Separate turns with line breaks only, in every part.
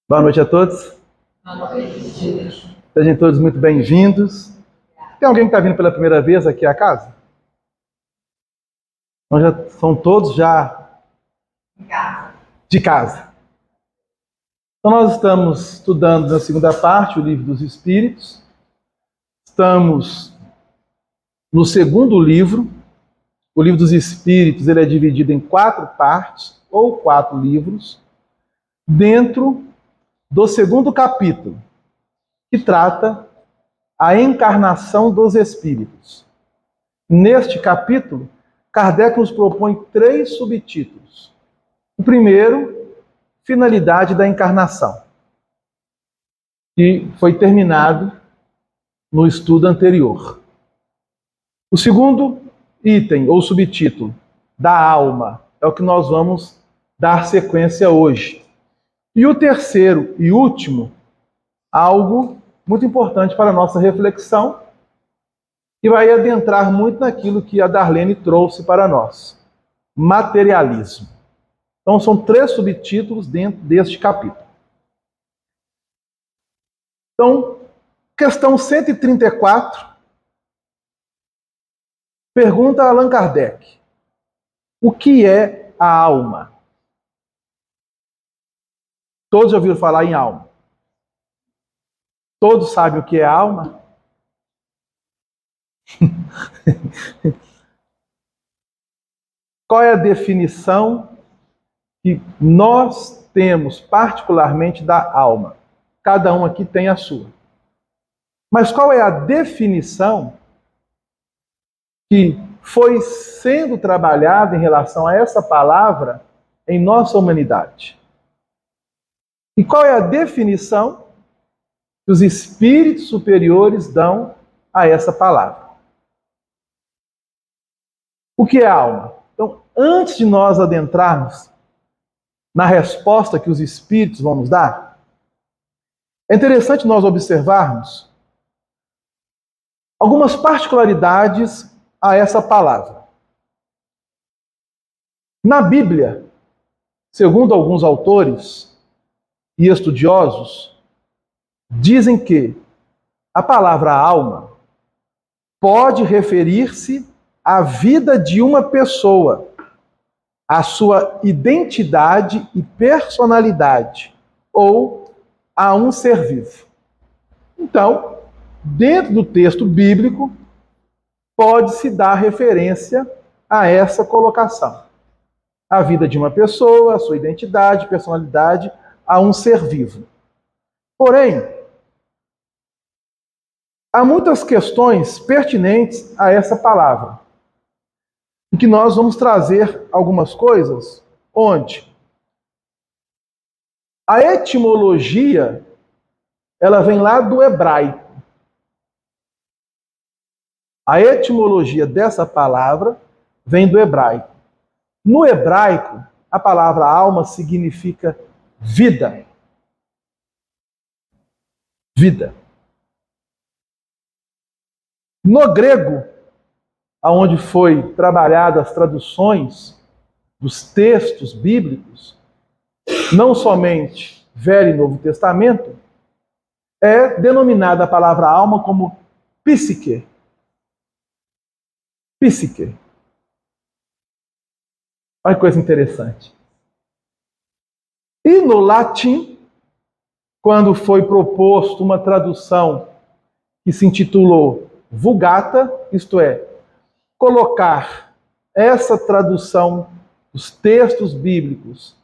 Boa noite a todos. Sejam todos muito bem-vindos. Tem alguém que está vindo pela primeira vez aqui à casa? Então já são todos já de casa. Então nós estamos estudando na segunda parte o Livro dos Espíritos. Estamos no segundo livro. O Livro dos Espíritos ele é dividido em 4 partes ou 4 livros dentro do segundo capítulo, que trata a encarnação dos espíritos. Neste capítulo, Kardec nos propõe 3 subtítulos. O primeiro, finalidade da encarnação, que foi terminado no estudo anterior. O segundo item, ou subtítulo, da alma, é o que nós vamos dar sequência hoje. E o terceiro e último, algo muito importante para a nossa reflexão, e vai adentrar muito naquilo que a Darlene trouxe para nós: materialismo. Então são 3 subtítulos dentro deste capítulo. Então, questão 134, pergunta a Allan Kardec: o que é a alma? Todos já ouviram falar em alma? Todos sabem o que é a alma? Qual é a definição que nós temos particularmente da alma? Cada um aqui tem a sua. Mas qual é a definição que foi sendo trabalhada em relação a essa palavra em nossa humanidade? E qual é a definição que os espíritos superiores dão a essa palavra? O que é alma? Então, antes de nós adentrarmos na resposta que os espíritos vão nos dar, é interessante nós observarmos algumas particularidades a essa palavra. Na Bíblia, segundo alguns autores e estudiosos, dizem que a palavra alma pode referir-se à vida de uma pessoa, à sua identidade e personalidade, ou a um ser vivo. Então, dentro do texto bíblico, pode-se dar referência a essa colocação: a vida de uma pessoa, a sua identidade, personalidade, a um ser vivo. Porém, há muitas questões pertinentes a essa palavra, em que nós vamos trazer algumas coisas onde a etimologia ela vem lá do hebraico. A etimologia dessa palavra vem do hebraico. No hebraico, a palavra alma significa vida. Vida. No grego, aonde foi trabalhada as traduções dos textos bíblicos, não somente Velho e Novo Testamento, é denominada a palavra alma como psique. Psique. Olha que coisa interessante. E no latim, quando foi proposto uma tradução que se intitulou Vulgata, isto é, colocar essa tradução dos textos bíblicos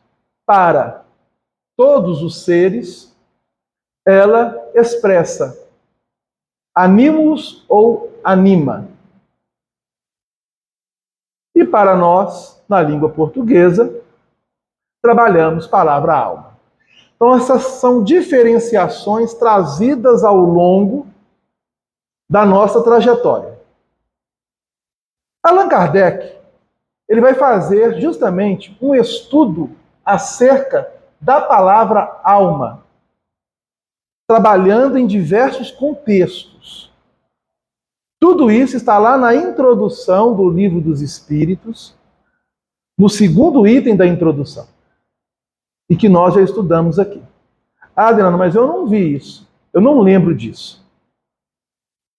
para todos os seres, ela expressa animus ou anima. E para nós, na língua portuguesa, trabalhamos palavra alma. Então essas são diferenciações trazidas ao longo da nossa trajetória. Allan Kardec, ele vai fazer justamente um estudo acerca da palavra alma, trabalhando em diversos contextos. Tudo isso está lá na introdução do Livro dos Espíritos, no segundo item da introdução, e que nós já estudamos aqui. Ah, Adriano, mas eu não vi isso. Eu não lembro disso.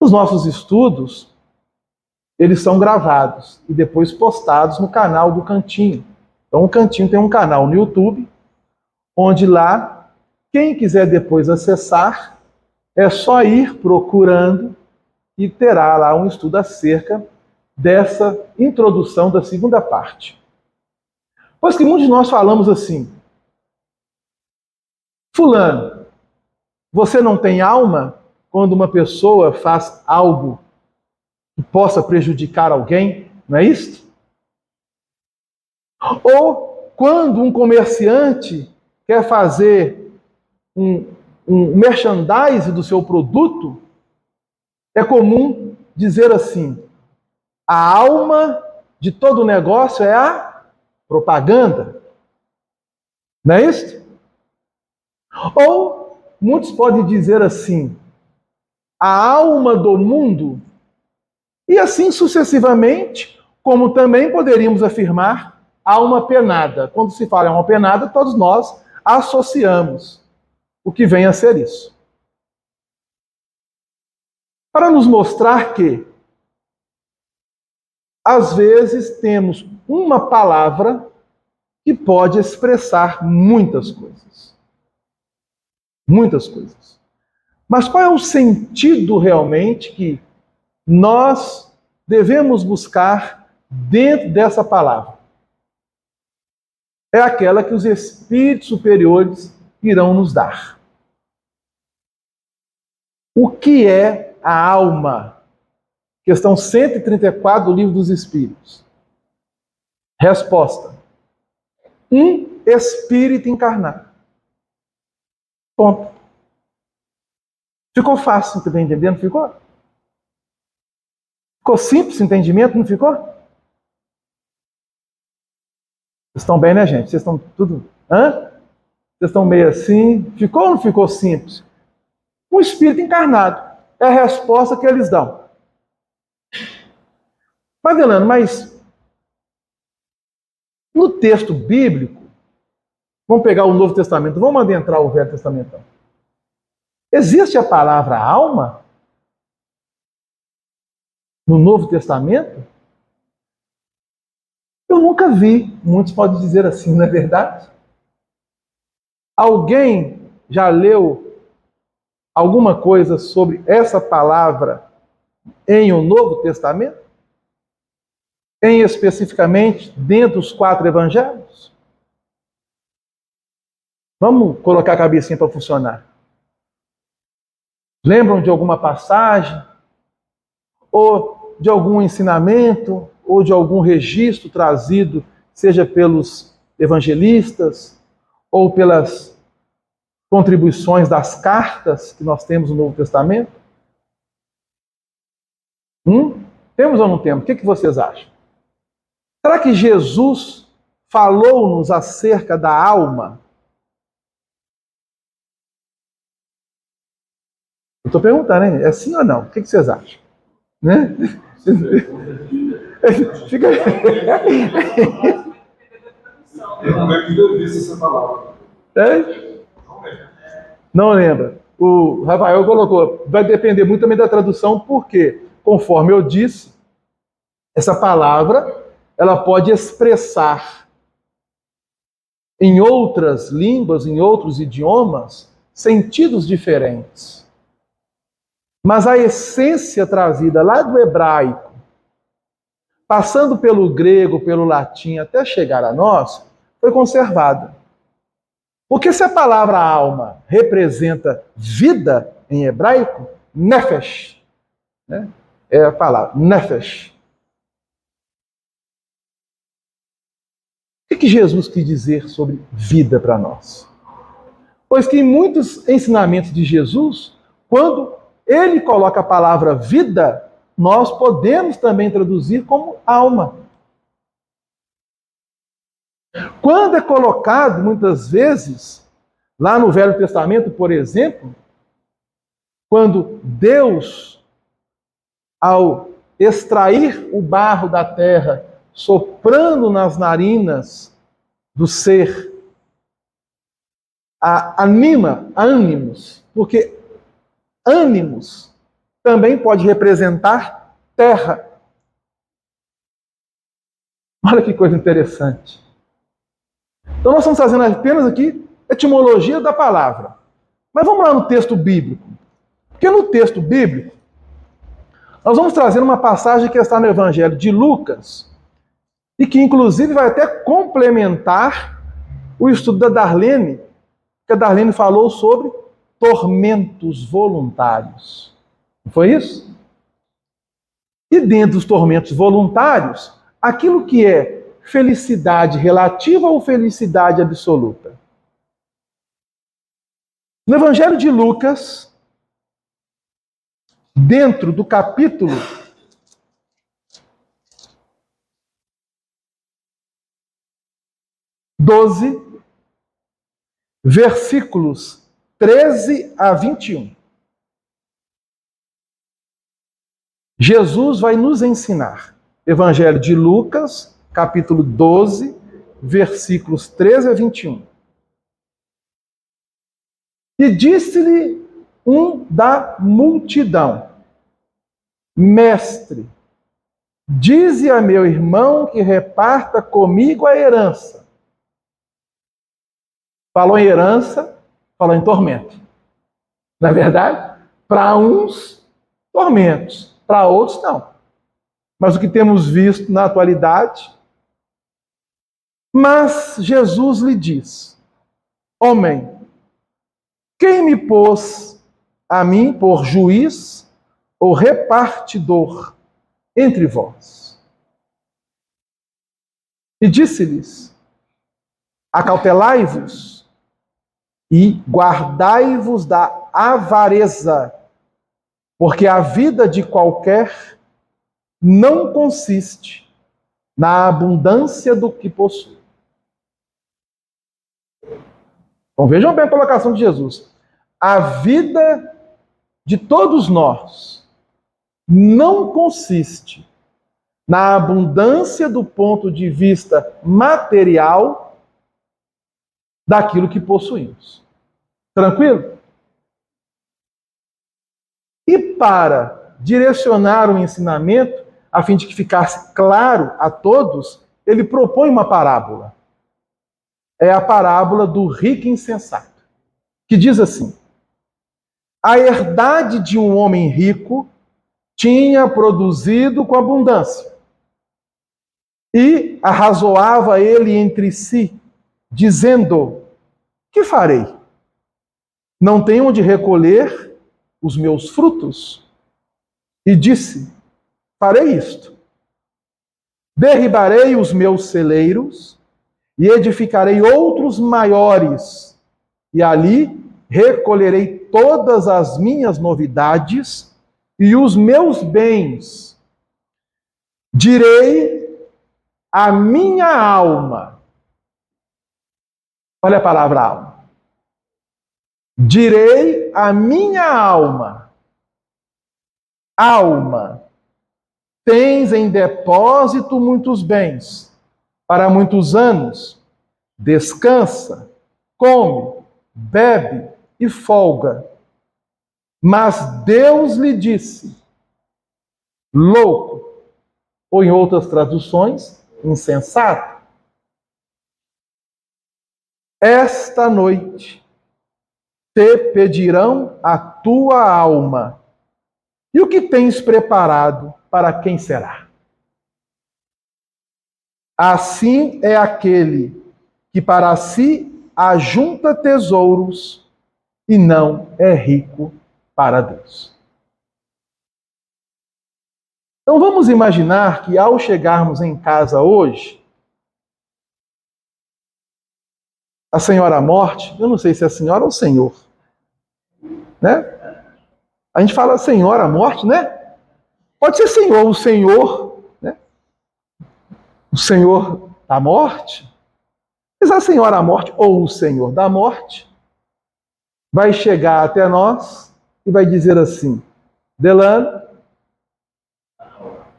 Os nossos estudos, eles são gravados e depois postados no canal do Cantinho. Então o Cantinho tem um canal no YouTube, onde lá, quem quiser depois acessar, é só ir procurando e terá lá um estudo acerca dessa introdução da segunda parte. Pois que muitos de nós falamos assim: fulano, você não tem alma quando uma pessoa faz algo que possa prejudicar alguém, não é isso? Ou quando um comerciante quer fazer um merchandising do seu produto, é comum dizer assim: a alma de todo negócio é a propaganda. Não é isso? Ou muitos podem dizer assim: a alma do mundo, e assim sucessivamente, como também poderíamos afirmar alma penada. Quando se fala em alma penada, todos nós associamos o que vem a ser isso. Para nos mostrar que, às vezes, temos uma palavra que pode expressar muitas coisas. Muitas coisas. Mas qual é o sentido realmente que nós devemos buscar dentro dessa palavra? É aquela que os espíritos superiores irão nos dar. O que é a alma? Questão 134 do Livro dos Espíritos. Resposta: um espírito encarnado. Ponto. Ficou fácil, você está entendendo? Ficou? Ficou simples o entendimento, não ficou? Vocês estão bem, né, gente? Vocês estão tudo... Hã? Vocês estão meio assim? Ficou ou não ficou simples? Um espírito encarnado. É a resposta que eles dão. Mas, Delano, mas no texto bíblico, vamos pegar o Novo Testamento, vamos adentrar o Velho Testamento. Existe a palavra alma no Novo Testamento? Eu nunca vi. Muitos podem dizer assim, não é verdade? Alguém já leu alguma coisa sobre essa palavra em o Novo Testamento? Em especificamente dentro dos 4 evangelhos? Vamos colocar a cabecinha para funcionar. Lembram de alguma passagem? Ou de algum ensinamento? Ou de algum registro trazido, seja pelos evangelistas, ou pelas contribuições das cartas que nós temos no Novo Testamento? Temos ou não temos? O que vocês acham? Será que Jesus falou-nos acerca da alma? Eu estou perguntando, hein? É sim ou não? O que vocês acham? Né? Fica...
Eu não lembro de ter visto essa palavra.
É? Não lembra. O Rafael colocou, vai depender muito também da tradução, porque, conforme eu disse, essa palavra ela pode expressar em outras línguas, em outros idiomas, sentidos diferentes. Mas a essência trazida lá do hebraico, passando pelo grego, pelo latim, até chegar a nós, foi conservada. Porque se a palavra alma representa vida em hebraico, nefesh, né? É a palavra nefesh. O que Jesus quis dizer sobre vida para nós? Pois que em muitos ensinamentos de Jesus, quando ele coloca a palavra vida, nós podemos também traduzir como alma. Quando é colocado, muitas vezes, lá no Velho Testamento, por exemplo, quando Deus, ao extrair o barro da terra, soprando nas narinas do ser anima, ânimos, porque ânimos também pode representar terra. Olha que coisa interessante. Então nós estamos fazendo apenas aqui etimologia da palavra. Mas vamos lá no texto bíblico. Porque no texto bíblico, nós vamos trazer uma passagem que está no Evangelho de Lucas, e que inclusive vai até complementar o estudo da Darlene, que a Darlene falou sobre tormentos voluntários. Não foi isso? E dentro dos tormentos voluntários, aquilo que é felicidade relativa ou felicidade absoluta. No Evangelho de Lucas, dentro do capítulo 12, versículos 13 a 21. Jesus vai nos ensinar. Evangelho de Lucas, capítulo 12, versículos 13 a 21. E disse-lhe um da multidão: Mestre, dize a meu irmão que reparta comigo a herança. Falou em herança, falou em tormento. Não é verdade? Para uns, tormentos. Para outros, não. Mas o que temos visto na atualidade. Mas Jesus lhe diz: Homem, quem me pôs a mim por juiz ou repartidor entre vós? E disse-lhes: Acautelai-vos e guardai-vos da avareza, porque a vida de qualquer não consiste na abundância do que possui. Então vejam bem a colocação de Jesus. A vida de todos nós não consiste na abundância do ponto de vista material daquilo que possuímos. Tranquilo? E para direcionar o ensinamento, a fim de que ficasse claro a todos, ele propõe uma parábola. É a parábola do rico insensato, que diz assim: a herdade de um homem rico tinha produzido com abundância. E arrazoava ele entre si, dizendo: que farei? Não tenho onde recolher os meus frutos? E disse: farei isto. Derribarei os meus celeiros e edificarei outros maiores, e ali recolherei todas as minhas novidades e os meus bens. Direi à minha alma. Olha a palavra alma. Direi à minha alma: alma, tens em depósito muitos bens, para muitos anos. Descansa, come, bebe e folga. Mas Deus lhe disse: louco, ou em outras traduções, insensato, esta noite te pedirão a tua alma. E o que tens preparado, para quem será? Assim é aquele que para si ajunta tesouros e não é rico para Deus. Então vamos imaginar que ao chegarmos em casa hoje, a senhora morte, eu não sei se é a senhora ou o senhor, né? A gente fala senhora morte, né? Pode ser senhor, o senhor, né? O senhor da morte. Mas a senhora morte ou o senhor da morte vai chegar até nós e vai dizer assim: Delano,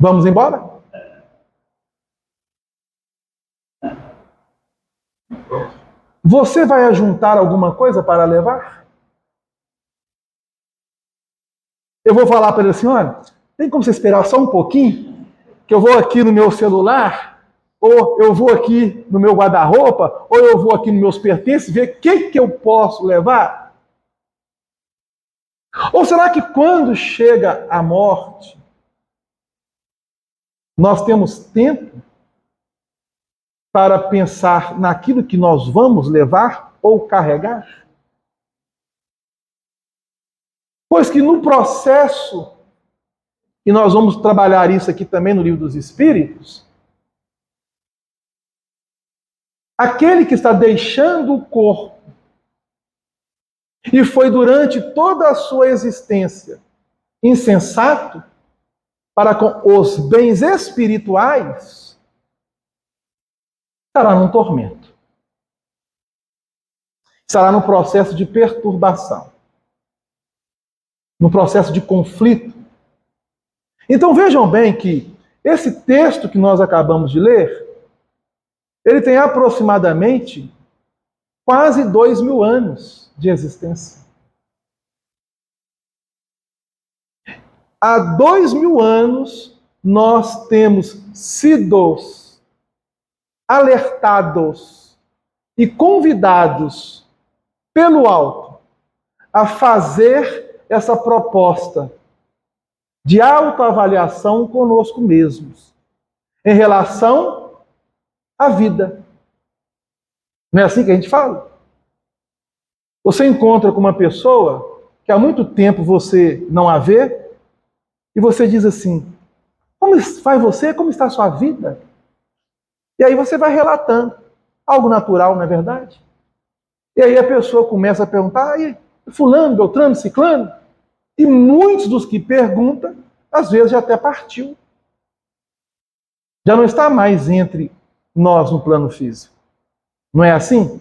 vamos embora? Você vai ajuntar alguma coisa para levar? Eu vou falar para ele assim, olha, tem como você esperar só um pouquinho? Que eu vou aqui no meu celular, ou eu vou aqui no meu guarda-roupa, ou eu vou aqui nos meus pertences, ver o que eu posso levar? Ou será que quando chega a morte, nós temos tempo para pensar naquilo que nós vamos levar ou carregar? Pois que no processo, e nós vamos trabalhar isso aqui também no Livro dos Espíritos, aquele que está deixando o corpo e foi durante toda a sua existência insensato para com os bens espirituais, estará num tormento. Estará no processo de perturbação, no processo de conflito. Então vejam bem que esse texto que nós acabamos de ler, ele tem aproximadamente quase 2000 anos de existência. Há 2000 anos nós temos sido alertados e convidados pelo alto a fazer essa proposta de autoavaliação conosco mesmos em relação à vida. Não é assim que a gente fala? Você encontra com uma pessoa que há muito tempo você não a vê e você diz assim, como vai você? Como está a sua vida? E aí você vai relatando. Algo natural, não é verdade? E aí a pessoa começa a perguntar, e fulano, beltrano, ciclano? E muitos dos que perguntam, às vezes já até partiu. Já não está mais entre nós no plano físico. Não é assim?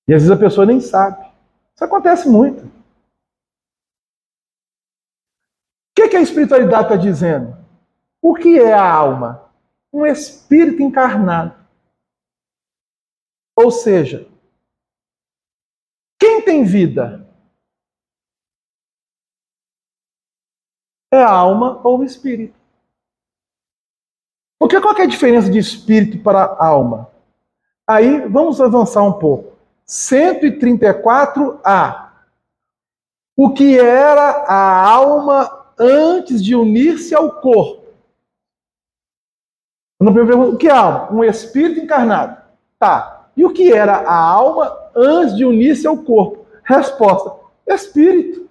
E às vezes a pessoa nem sabe. Isso acontece muito. O que a espiritualidade está dizendo? O que é a alma? Um espírito encarnado. Ou seja, quem tem vida? É a alma ou o espírito. Porque qual que é a diferença de espírito para alma? Aí vamos avançar um pouco. 134A. O que era a alma antes de unir-se ao corpo? O que é a alma? Um espírito encarnado. Tá. E o que era a alma antes de unir-se ao corpo? Resposta: espírito.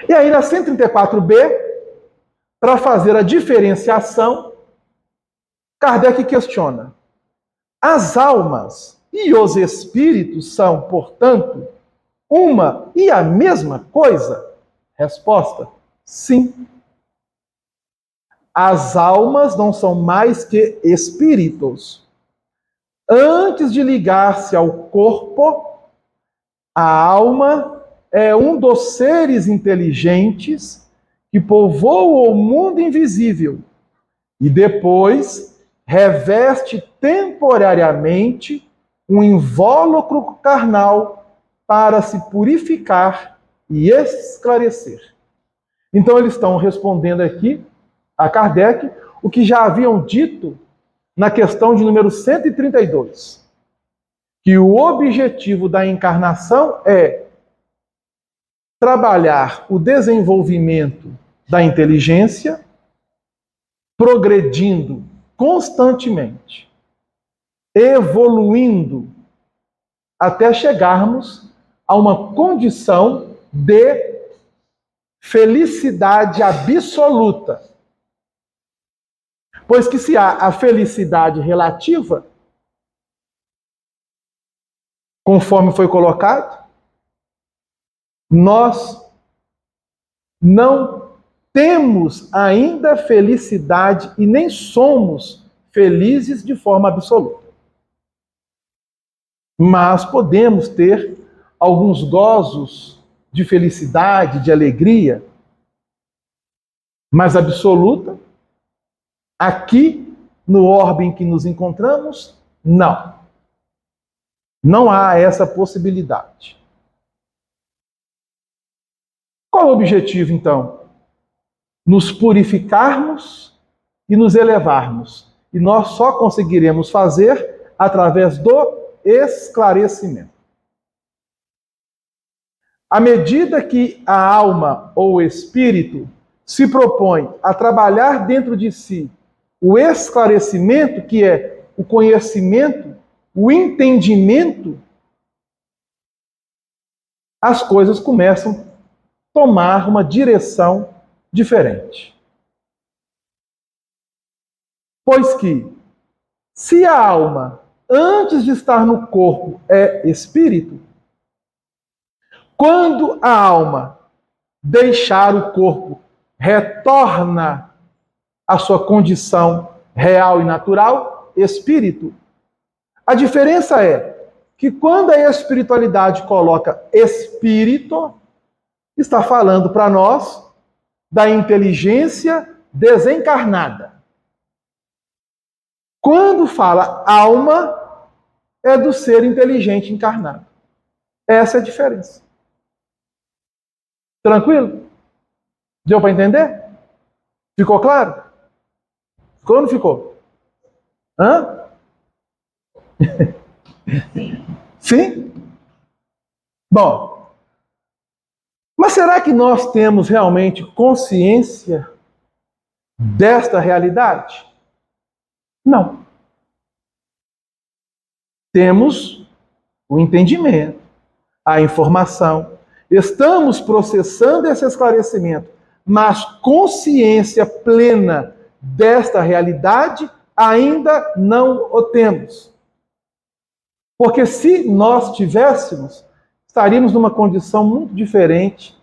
E aí na 134B, para fazer a diferenciação, Kardec questiona: as almas e os espíritos são, portanto, uma e a mesma coisa? Resposta: sim. As almas não são mais que espíritos. Antes de ligar-se ao corpo, a alma é um dos seres inteligentes que povoa o mundo invisível e depois reveste temporariamente um invólucro carnal para se purificar e esclarecer. Então eles estão respondendo aqui a Kardec o que já haviam dito na questão de número 132, que o objetivo da encarnação é trabalhar o desenvolvimento da inteligência, progredindo constantemente, evoluindo, até chegarmos a uma condição de felicidade absoluta. Pois que se há a felicidade relativa, conforme foi colocado, nós não temos ainda felicidade e nem somos felizes de forma absoluta. Mas podemos ter alguns gozos de felicidade, de alegria, mas absoluta, aqui no orbe em que nos encontramos? Não. Não há essa possibilidade. Qual o objetivo, então? Nos purificarmos e nos elevarmos. E nós só conseguiremos fazer através do esclarecimento. À medida que a alma ou o espírito se propõe a trabalhar dentro de si o esclarecimento, que é o conhecimento, o entendimento, as coisas começam a tomar uma direção diferente. Pois que, se a alma, antes de estar no corpo, é espírito, quando a alma deixar o corpo, retorna à sua condição real e natural, espírito. A diferença é que quando a espiritualidade coloca espírito, está falando para nós da inteligência desencarnada. Quando fala alma, é do ser inteligente encarnado. Essa é a diferença. Tranquilo? Deu para entender? Ficou claro? Ficou ou não ficou? Hã? Sim? Bom, mas será que nós temos realmente consciência desta realidade? Não. Temos o entendimento, a informação, estamos processando esse esclarecimento, mas consciência plena desta realidade ainda não o temos. Porque se nós tivéssemos, estaríamos numa condição muito diferente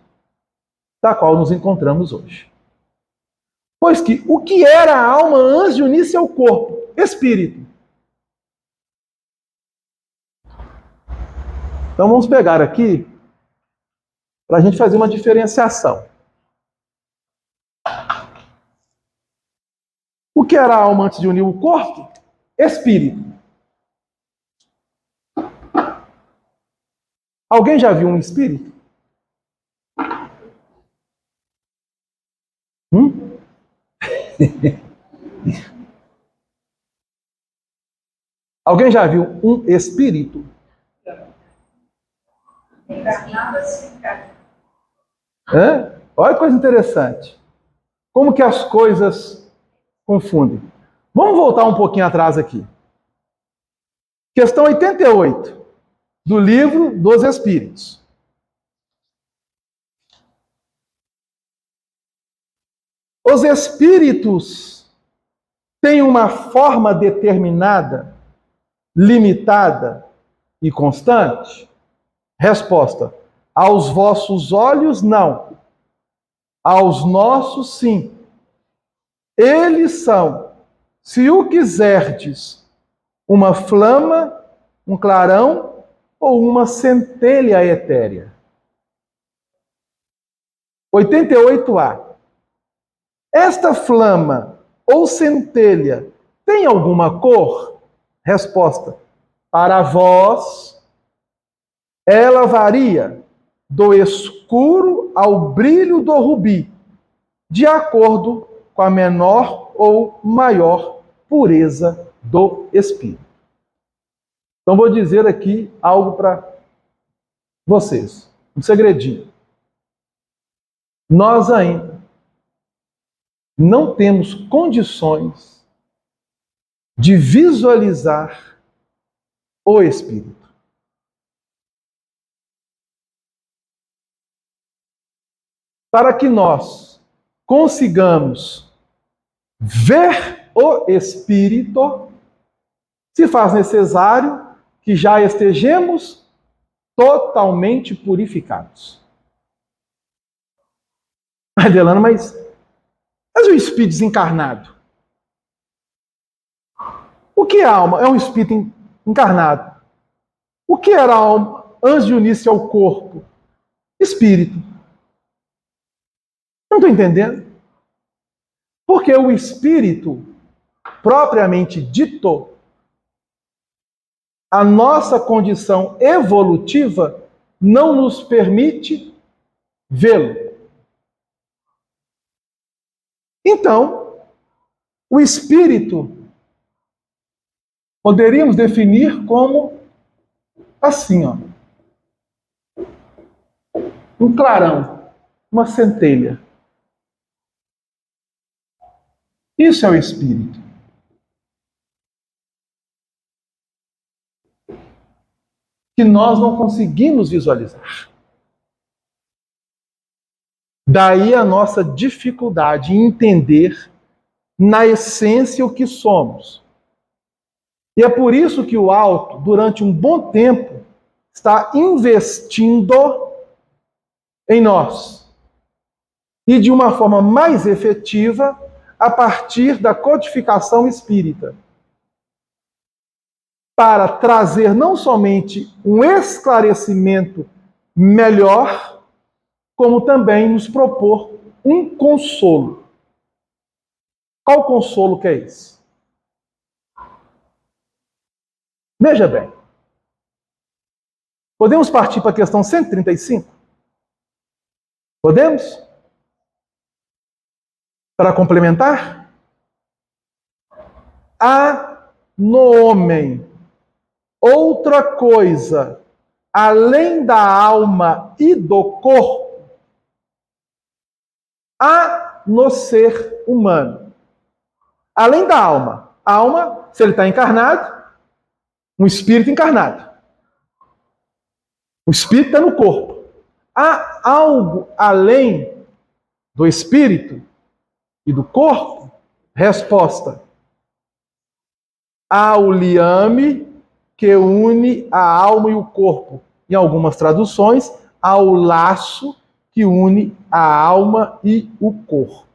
da qual nos encontramos hoje. Pois que o que era a alma antes de unir-se ao corpo? Espírito. Então vamos pegar aqui para a gente fazer uma diferenciação. O que era a alma antes de unir o corpo? Espírito. Alguém já viu um espírito? Alguém já viu um espírito? Olha que coisa interessante. Como que as coisas confundem. Vamos voltar um pouquinho atrás aqui. Questão 88 do Livro dos Espíritos. Os espíritos têm uma forma determinada, limitada e constante? Resposta: aos vossos olhos, não. Aos nossos, sim. Eles são, se o quiserdes, uma flama, um clarão ou uma centelha etérea. 88A. Esta flama ou centelha tem alguma cor? Resposta: para vós, ela varia do escuro ao brilho do rubi, de acordo com a menor ou maior pureza do espírito. Então vou dizer aqui algo para vocês, um segredinho. Nós ainda não temos condições de visualizar o espírito. Para que nós consigamos ver o espírito, se faz necessário que já estejamos totalmente purificados. Adelano, mas o espírito desencarnado? O que é a alma? É um espírito encarnado. O que era a alma antes de unir-se ao corpo? Espírito. Não estou entendendo. Porque o espírito propriamente dito, a nossa condição evolutiva não nos permite vê-lo. Então, o espírito poderíamos definir como assim, ó. Um clarão, uma centelha. Isso é o espírito. Que nós não conseguimos visualizar. Daí a nossa dificuldade em entender na essência o que somos. E é por isso que o alto, durante um bom tempo, está investindo em nós. E de uma forma mais efetiva, a partir da codificação espírita. Para trazer não somente um esclarecimento melhor, como também nos propor um consolo. Qual consolo que é esse? Veja bem. Podemos partir para a questão 135? Podemos? Para complementar? Há no homem outra coisa além da alma e do corpo? Há no ser humano. Além da alma. A alma, se ele está encarnado, um espírito encarnado. O espírito está no corpo. Há algo além do espírito e do corpo? Resposta. Há o liame que une a alma e o corpo. Em algumas traduções, há o laço que une a alma e o corpo.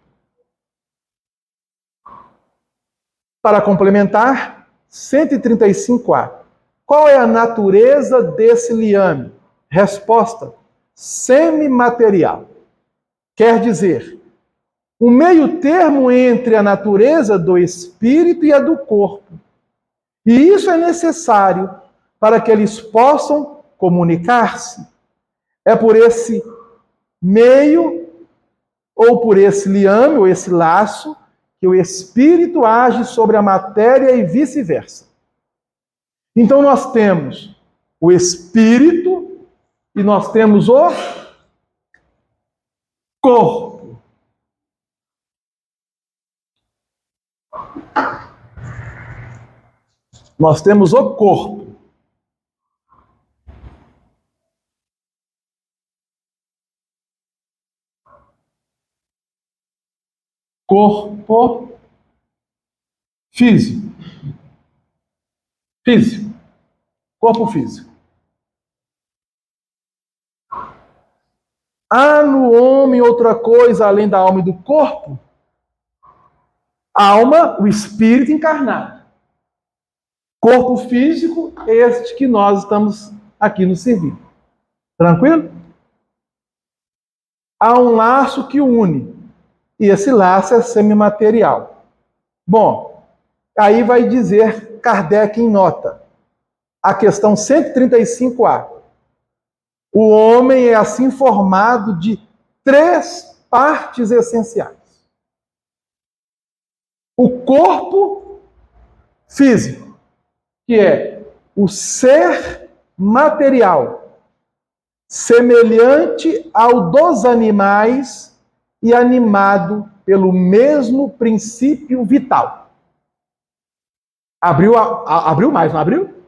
Para complementar, 135A. Qual é a natureza desse liame? Resposta: semimaterial. Quer dizer, o meio termo entre a natureza do espírito e a do corpo. E isso é necessário para que eles possam comunicar-se. É por esse meio, ou por esse liame, ou esse laço, que o espírito age sobre a matéria e vice-versa. Então nós temos o espírito e nós temos o corpo. Nós temos o corpo. Corpo físico. Físico. Corpo físico. Há no homem outra coisa além da alma e do corpo? Alma, o espírito encarnado. Corpo físico, este que nós estamos aqui nos servindo. Tranquilo? Há um laço que une. E esse laço é semimaterial. Bom, aí vai dizer Kardec em nota. A questão 135A. O homem é assim formado de 3 partes essenciais. O corpo físico, que é o ser material, semelhante ao dos animais e animado pelo mesmo princípio vital. Abriu mais, não abriu?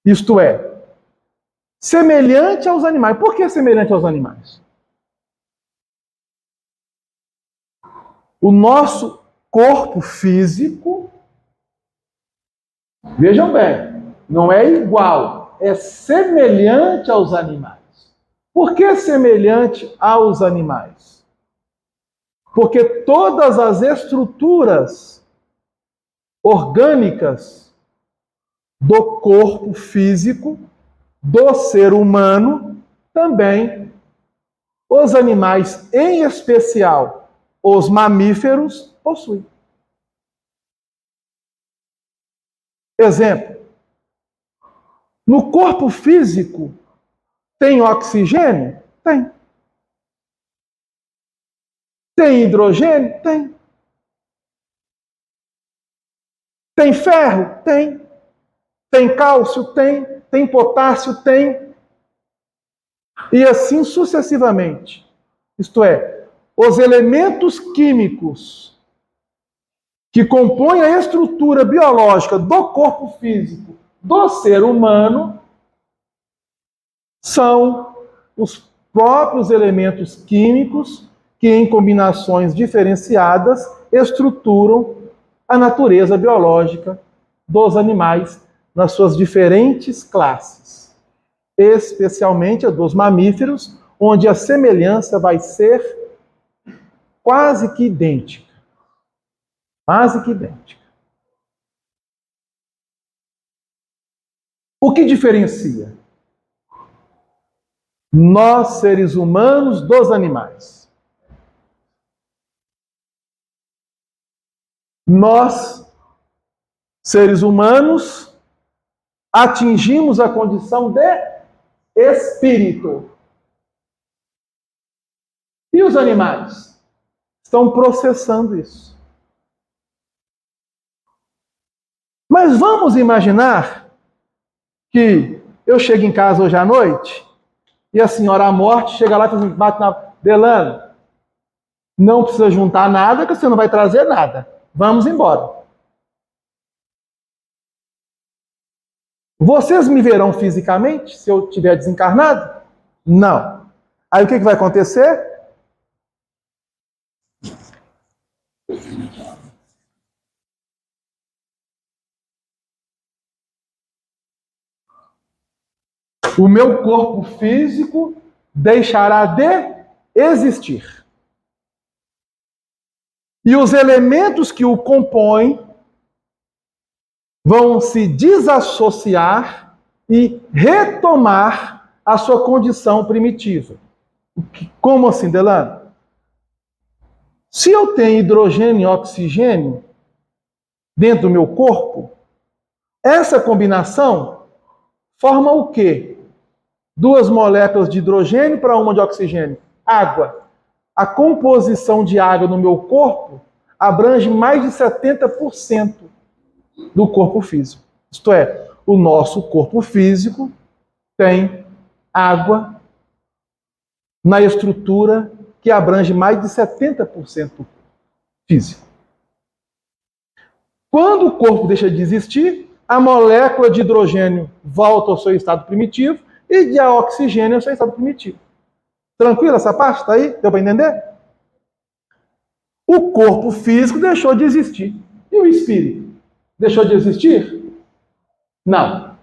Isto é, semelhante aos animais. Por que semelhante aos animais? O nosso corpo físico, vejam bem, não é igual, é semelhante aos animais. Por que semelhante aos animais? Porque todas as estruturas orgânicas do corpo físico do ser humano, também os animais, em especial os mamíferos, possuem. Exemplo. No corpo físico, tem oxigênio? Tem. Tem hidrogênio? Tem. Tem ferro? Tem. Tem cálcio? Tem. Tem potássio? Tem. E assim sucessivamente. Isto é, os elementos químicos que compõem a estrutura biológica do corpo físico do ser humano são os próprios elementos químicos que, em combinações diferenciadas, estruturam a natureza biológica dos animais nas suas diferentes classes, especialmente a dos mamíferos, onde a semelhança vai ser quase que idêntica. Quase que idêntica. O que diferencia nós, seres humanos, dos animais? Nós, seres humanos, atingimos a condição de espírito. E os animais estão processando isso. Mas vamos imaginar que eu chego em casa hoje à noite e a senhora à morte chega lá e bate na... Delano, não precisa juntar nada que você não vai trazer nada. Vamos embora. Vocês me verão fisicamente se eu estiver desencarnado? Não. Aí o que vai acontecer? O meu corpo físico deixará de existir. E os elementos que o compõem vão se desassociar e retomar a sua condição primitiva. Como assim, Delano? Se eu tenho hidrogênio e oxigênio dentro do meu corpo, essa combinação forma o quê? 2 moléculas de hidrogênio para uma de oxigênio. Água. A composição de água no meu corpo abrange mais de 70% do corpo físico. Isto é, o nosso corpo físico tem água na estrutura que abrange mais de 70% do corpo físico. Quando o corpo deixa de existir, a molécula de hidrogênio volta ao seu estado primitivo e de oxigênio ao seu estado primitivo. Tranquilo essa parte? Está aí? Deu para entender? O corpo físico deixou de existir. E o espírito? Deixou de existir? Não.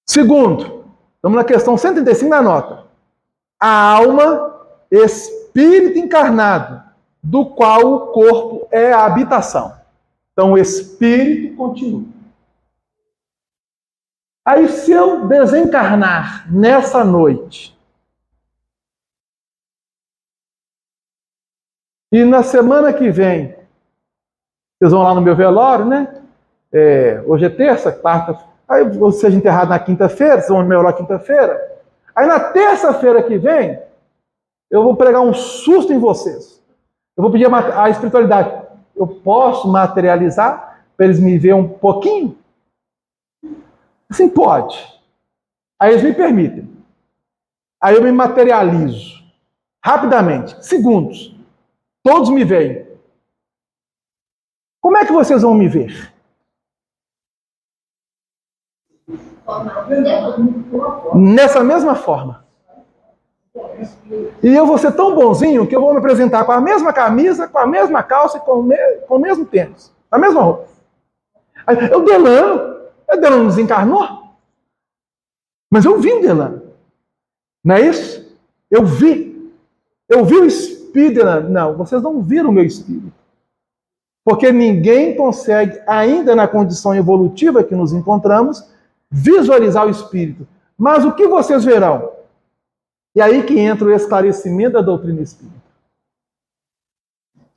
Segundo, estamos na questão 135 da nota. A alma, espírito encarnado, do qual o corpo é a habitação. Então o espírito continua. Aí, se eu desencarnar nessa noite, e na semana que vem, vocês vão lá no meu velório, né? Hoje é terça, quarta, aí eu seja enterrado na quinta-feira, vocês vão no meu velório quinta-feira. Aí na terça-feira que vem, eu vou pregar um susto em vocês. Eu vou pedir a espiritualidade. Eu posso materializar para eles me verem um pouquinho? Assim, pode. Aí eles me permitem. Aí eu me materializo. Rapidamente. Segundos. Todos me veem. Como é que vocês vão me ver? Nessa mesma forma. E eu vou ser tão bonzinho que eu vou me apresentar com a mesma camisa, com a mesma calça e com o mesmo tênis. A mesma roupa. Aí, o Delano desencarnou? Mas eu vi o Delano. Não é isso? Eu vi o espírito Delano. Não, vocês não viram o meu espírito. Porque ninguém consegue, ainda na condição evolutiva que nos encontramos, visualizar o espírito. Mas o que vocês verão? E aí que entra o esclarecimento da doutrina espírita,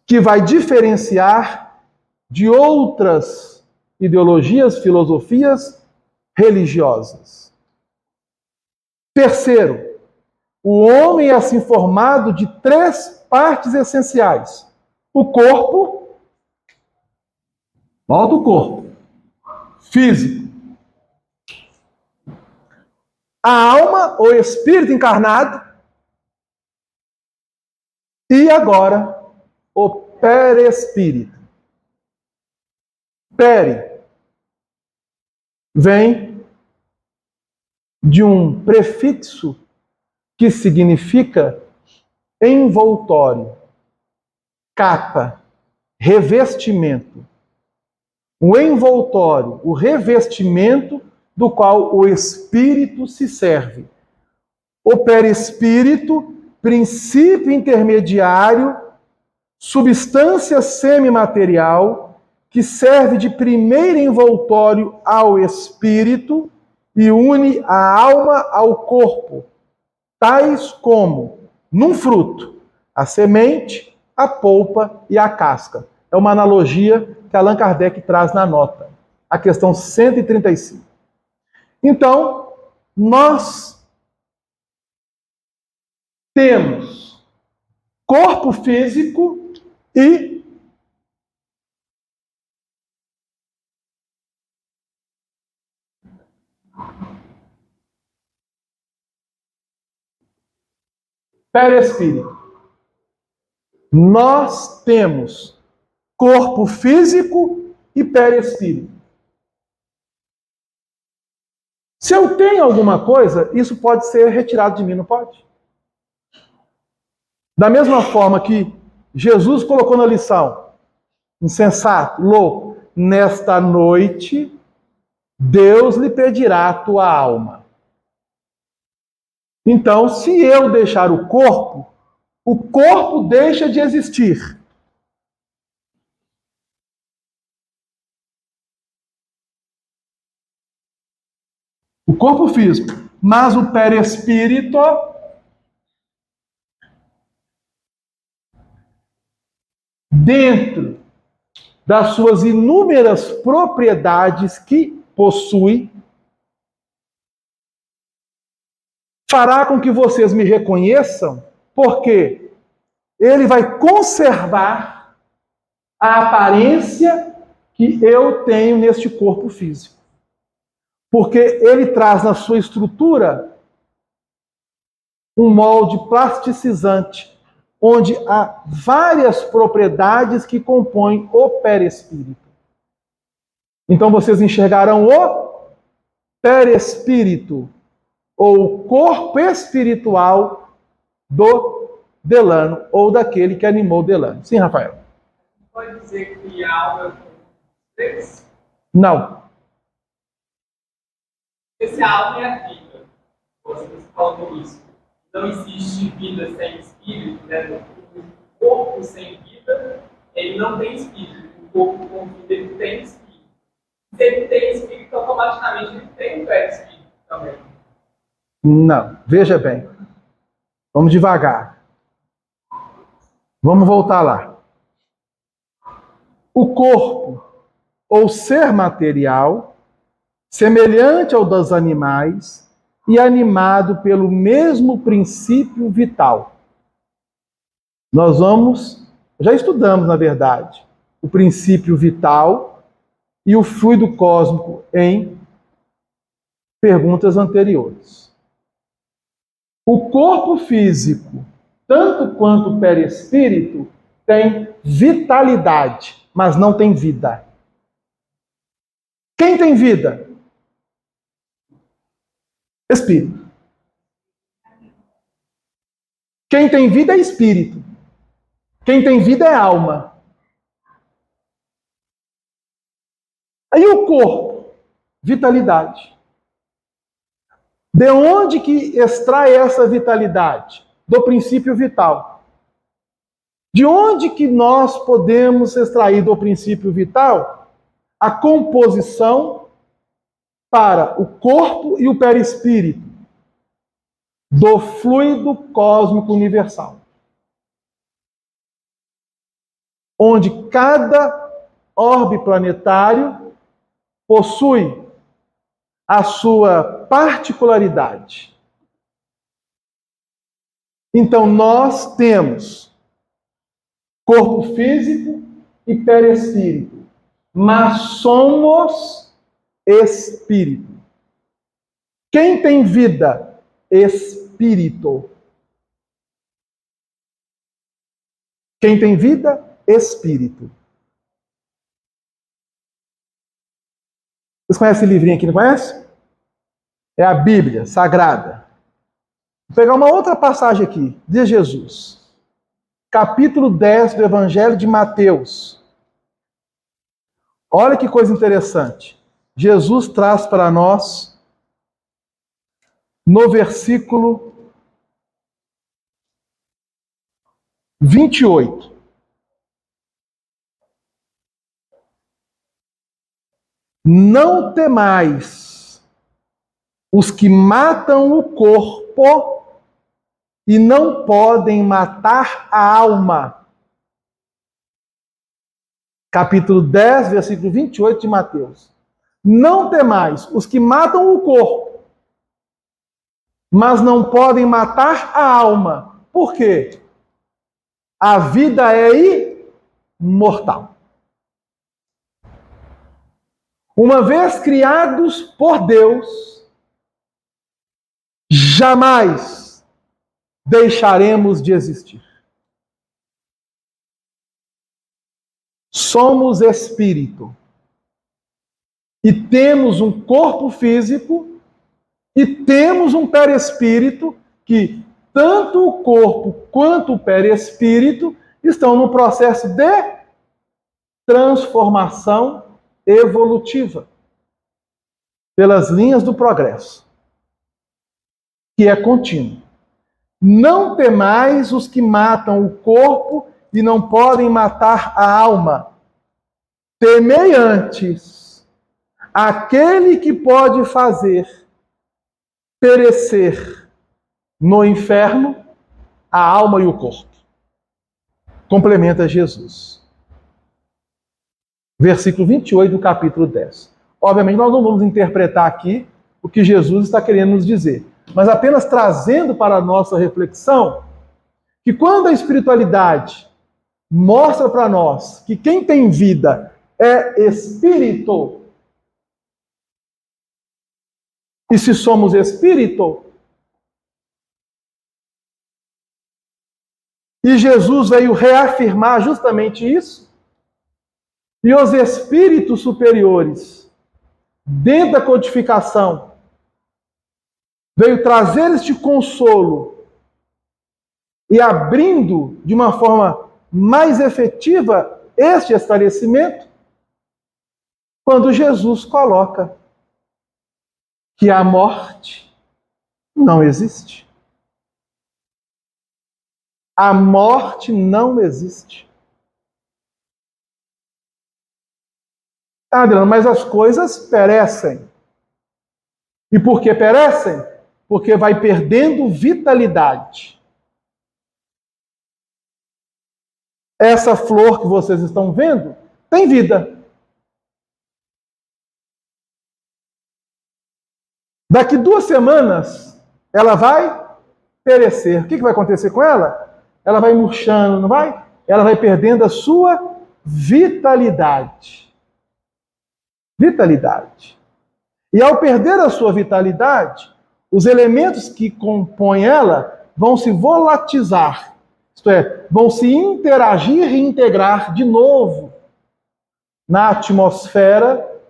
que vai diferenciar de outras ideologias, filosofias religiosas. Terceiro, o homem é assim formado de 3 partes essenciais: o corpo, volta o corpo, físico, a alma ou espírito encarnado e agora o perespírito. Pere vem de um prefixo que significa envoltório, capa, revestimento. O envoltório, o revestimento do qual o espírito se serve. O perespírito, princípio intermediário, substância semimaterial, que serve de primeiro envoltório ao espírito e une a alma ao corpo, tais como, num fruto, a semente, a polpa e a casca. É uma analogia que Allan Kardec traz na nota, a questão 135. Então, nós temos corpo físico e perespírito. Nós temos corpo físico e perespírito. Se eu tenho alguma coisa, isso pode ser retirado de mim, não pode? Da mesma forma que Jesus colocou na lição, insensato, louco, nesta noite Deus lhe pedirá a tua alma. Então, se eu deixar o corpo deixa de existir. O corpo físico, mas o perespírito dentro das suas inúmeras propriedades que possui, fará com que vocês me reconheçam, porque ele vai conservar a aparência que eu tenho neste corpo físico. Porque ele traz na sua estrutura um molde plasticizante, onde há várias propriedades que compõem o perespírito. Então vocês enxergarão o perespírito, ou o corpo espiritual do Delano, ou daquele que animou Delano. Sim, Rafael?
Pode dizer que a alma é um?
Não.
Esse alma é a vida. Você falou isso. Não existe vida sem espírito, né? O corpo sem vida, ele não tem espírito. O corpo com vida, ele tem espírito. Se ele tem espírito, automaticamente ele tem um perispírito também.
Não. Veja bem. Vamos devagar. Vamos voltar lá. O corpo, ou ser material, semelhante ao dos animais e animado pelo mesmo princípio vital. Nós já estudamos, na verdade, o princípio vital e o fluido cósmico em perguntas anteriores. O corpo físico, tanto quanto o perespírito, tem vitalidade, mas não tem vida. Quem tem vida? Espírito. Quem tem vida é espírito. Quem tem vida é alma. Aí o corpo, vitalidade. De onde que extrai essa vitalidade? Do princípio vital. De onde que nós podemos extrair do princípio vital a composição para o corpo e o perispírito do fluido cósmico universal, onde orbe planetário possui a sua particularidade. Então, nós temos corpo físico e perispírito, mas somos espírito. Quem tem vida? Espírito. Quem tem vida? Espírito. Vocês conhecem esse livrinho aqui, não conhece? É a Bíblia Sagrada. Vou pegar uma outra passagem aqui, de Jesus. Capítulo 10 do Evangelho de Mateus. Olha que coisa interessante. Jesus traz para nós, no versículo 28. Não temais os que matam o corpo e não podem matar a alma. Capítulo 10, versículo 28 de Mateus. Não temais os que matam o corpo, mas não podem matar a alma. Por quê? A vida é imortal. Uma vez criados por Deus, jamais deixaremos de existir. Somos espírito. E temos um corpo físico e temos um perispírito que tanto o corpo quanto o perispírito estão no processo de transformação evolutiva pelas linhas do progresso, que é contínuo. Não temais os que matam o corpo e não podem matar a alma. Temei antes aquele que pode fazer perecer no inferno a alma e o corpo. Complementa Jesus. Versículo 28 do capítulo 10. Obviamente nós não vamos interpretar aqui o que Jesus está querendo nos dizer, mas apenas trazendo para a nossa reflexão que quando a espiritualidade mostra para nós que quem tem vida é espírito, e se somos espírito, e Jesus veio reafirmar justamente isso, e os espíritos superiores, dentro da codificação, veio trazer este consolo e abrindo de uma forma mais efetiva este esclarecimento, quando Jesus coloca que a morte não existe. A morte não existe. Adriano, mas as coisas perecem. E por que perecem? Porque vai perdendo vitalidade. Essa flor que vocês estão vendo tem vida. Daqui 2 semanas, ela vai perecer. O que vai acontecer com ela? Ela vai murchando, não vai? Ela vai perdendo a sua vitalidade. Vitalidade. E ao perder a sua vitalidade, os elementos que compõem ela vão se volatizar. Isto é, vão se interagir e integrar de novo na atmosfera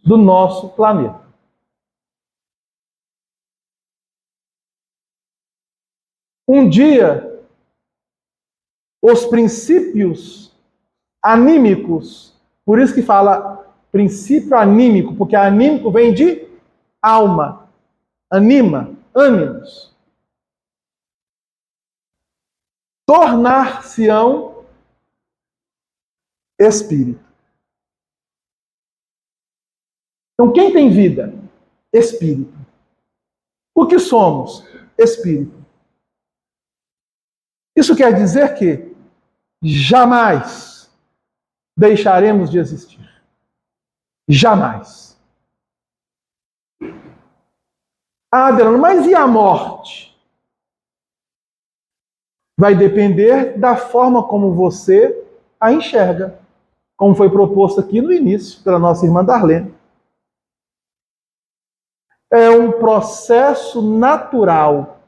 do nosso planeta. Um dia, os princípios anímicos, por isso que fala princípio anímico, porque anímico vem de alma, anima, ânimos. Tornar-se-ão espírito. Então, quem tem vida? Espírito. O que somos? Espírito. Isso quer dizer que jamais deixaremos de existir. Jamais. Ah, Delano, mas e a morte? Vai depender da forma como você a enxerga, como foi proposto aqui no início pela nossa irmã Darlene. É um processo natural,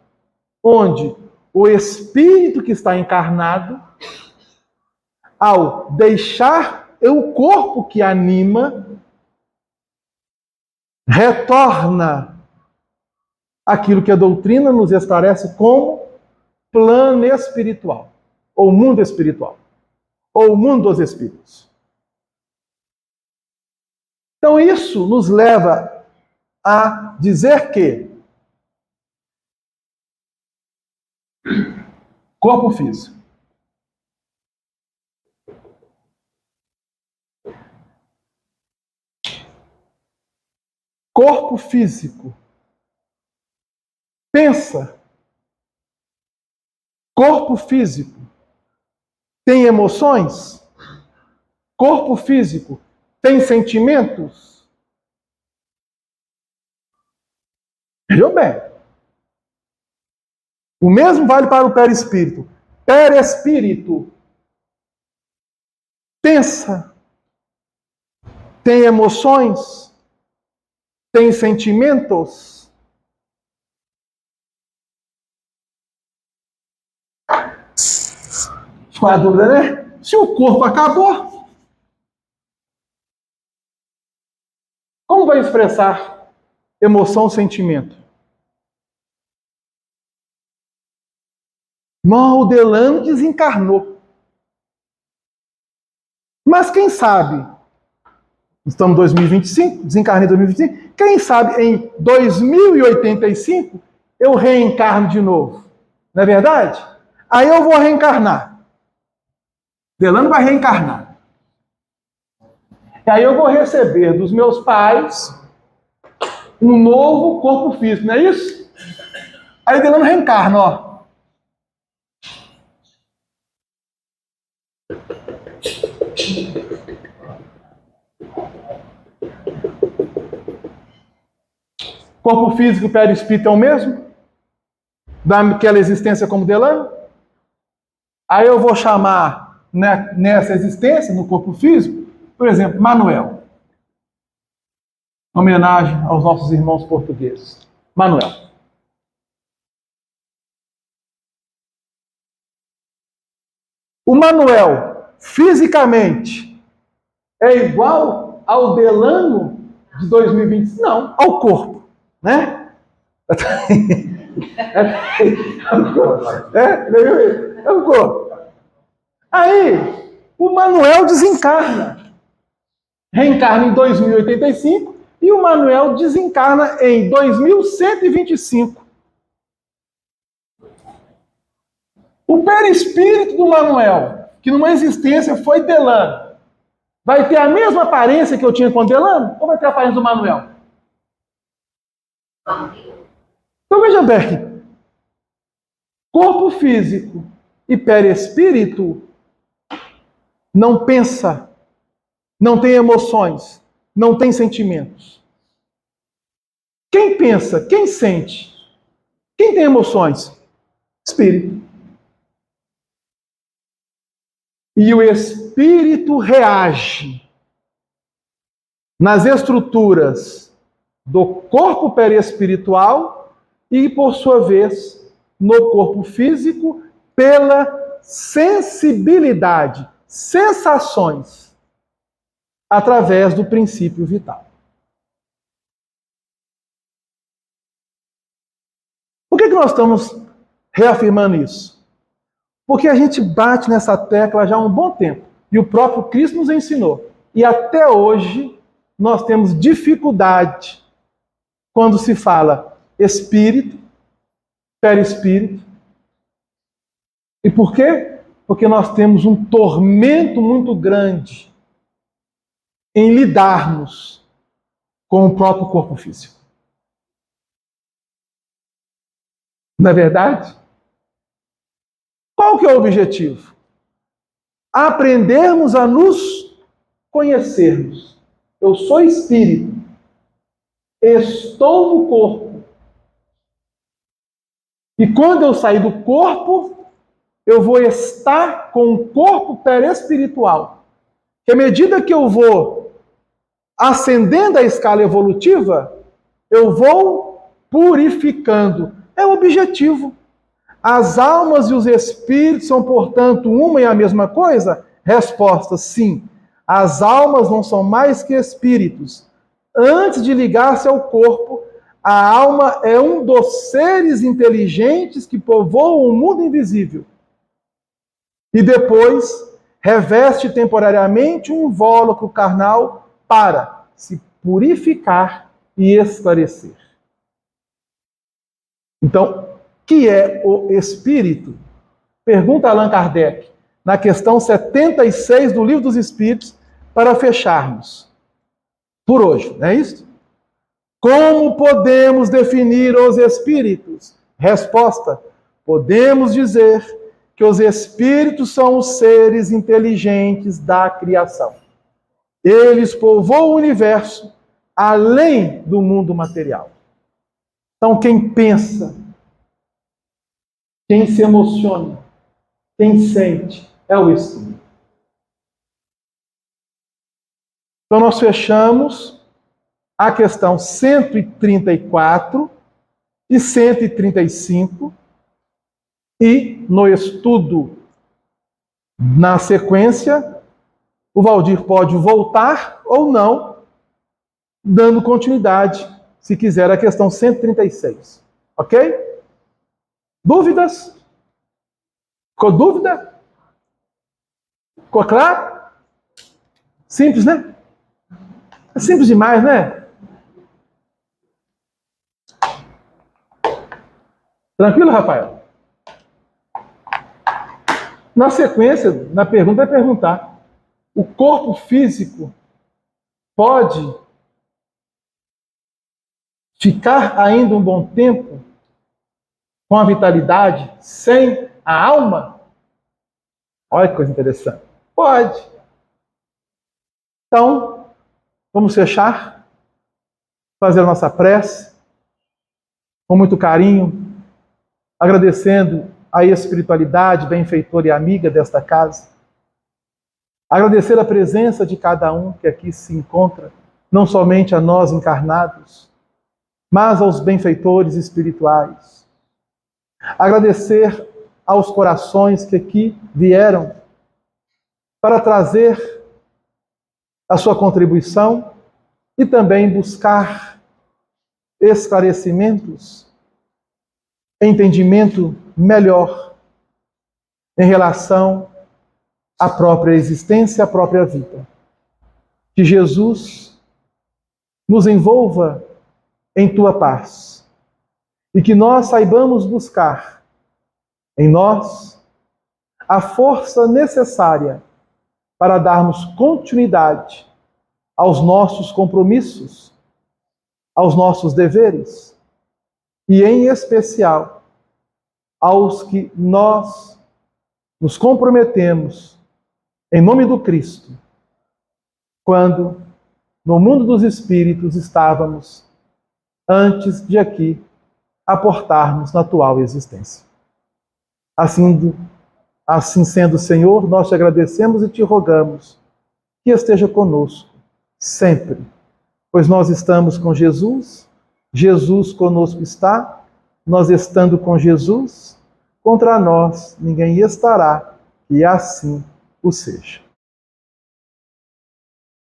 onde o espírito que está encarnado, ao deixar o corpo que anima, retorna aquilo que a doutrina nos esclarece como plano espiritual, ou mundo espiritual, ou mundo dos espíritos. Então isso nos leva a dizer que corpo físico, corpo físico pensa, corpo físico tem emoções, corpo físico tem sentimentos. Vejam bem. O mesmo vale para o perispírito. Perispírito pensa, tem emoções, tem sentimentos. Ficou a dúvida, né? Se o corpo acabou, como vai expressar emoção, sentimento? Não, o Delano desencarnou. Mas quem sabe, estamos em 2025, desencarnei em 2025, quem sabe em 2085 eu reencarno de novo. Não é verdade? Aí eu vou reencarnar. Delano vai reencarnar. E aí eu vou receber dos meus pais um novo corpo físico, não é isso? Aí Delano reencarna, ó. Corpo físico e perispírito é o mesmo? Daquela existência como Delano? Aí eu vou chamar nessa existência, no corpo físico, por exemplo, Manuel. Homenagem aos nossos irmãos portugueses. Manuel. O Manuel, fisicamente, é igual ao Delano de 2020? Não, ao corpo, né? É o corpo. Aí, o Manuel desencarna. Reencarna em 2085 e o Manuel desencarna em 2125. O perispírito do Manuel, que numa existência foi Delano, vai ter a mesma aparência que eu tinha com Delano? Ou vai ter a aparência do Manuel? Então veja bem, corpo físico e perispírito não pensa, não tem emoções, não tem sentimentos. Quem pensa, quem sente, quem tem emoções? Espírito. E o espírito reage nas estruturas do corpo perispiritual e, por sua vez, no corpo físico, pela sensibilidade, sensações, através do princípio vital. Por que nós estamos reafirmando isso? Porque a gente bate nessa tecla já há um bom tempo. E o próprio Cristo nos ensinou. E até hoje nós temos dificuldade quando se fala espírito, perispírito. E por quê? Porque nós temos um tormento muito grande em lidarmos com o próprio corpo físico. Não é verdade? Qual que é o objetivo? Aprendermos a nos conhecermos. Eu sou espírito, estou no corpo. E quando eu sair do corpo, eu vou estar com o corpo perespiritual. Que à medida que eu vou ascendendo a escala evolutiva, eu vou purificando. É o objetivo. As almas e os espíritos são, portanto, uma e a mesma coisa? Resposta: sim. As almas não são mais que espíritos. Antes de ligar-se ao corpo, a alma é um dos seres inteligentes que povoam o mundo invisível. E depois reveste temporariamente um invólucro carnal para se purificar e esclarecer. Então, o que é o espírito? Pergunta Allan Kardec, na questão 76 do Livro dos Espíritos, para fecharmos por hoje, não é isso? Como podemos definir os espíritos? Resposta: podemos dizer que os espíritos são os seres inteligentes da criação. Eles povoam o universo além do mundo material. Então, quem pensa, quem se emociona, quem sente, é o espírito. Então, nós fechamos a questão 134 e 135, e no estudo, na sequência, o Valdir pode voltar ou não, dando continuidade, se quiser, à questão 136. Ok? Dúvidas? Ficou dúvida? Ficou claro? Simples, né? É simples demais, né? Tranquilo, Rafael? Na sequência, na pergunta, vai perguntar: o corpo físico pode ficar ainda um bom tempo com a vitalidade sem a alma? Olha que coisa interessante. Pode. Então, vamos fechar, fazer a nossa prece, com muito carinho, agradecendo a espiritualidade benfeitora e amiga desta casa. Agradecer a presença de cada um que aqui se encontra, não somente a nós encarnados, mas aos benfeitores espirituais. Agradecer aos corações que aqui vieram para trazer a sua contribuição e também buscar esclarecimentos, entendimento melhor em relação à própria existência, à própria vida. Que Jesus nos envolva em tua paz e que nós saibamos buscar em nós a força necessária para darmos continuidade aos nossos compromissos, aos nossos deveres e, em especial, aos que nós nos comprometemos em nome do Cristo, quando no mundo dos espíritos estávamos antes de aqui aportarmos na atual existência. Assim sendo, Senhor, nós te agradecemos e te rogamos que esteja conosco sempre, pois nós estamos com Jesus, Jesus conosco está, nós estando com Jesus, contra nós ninguém estará, e assim o seja.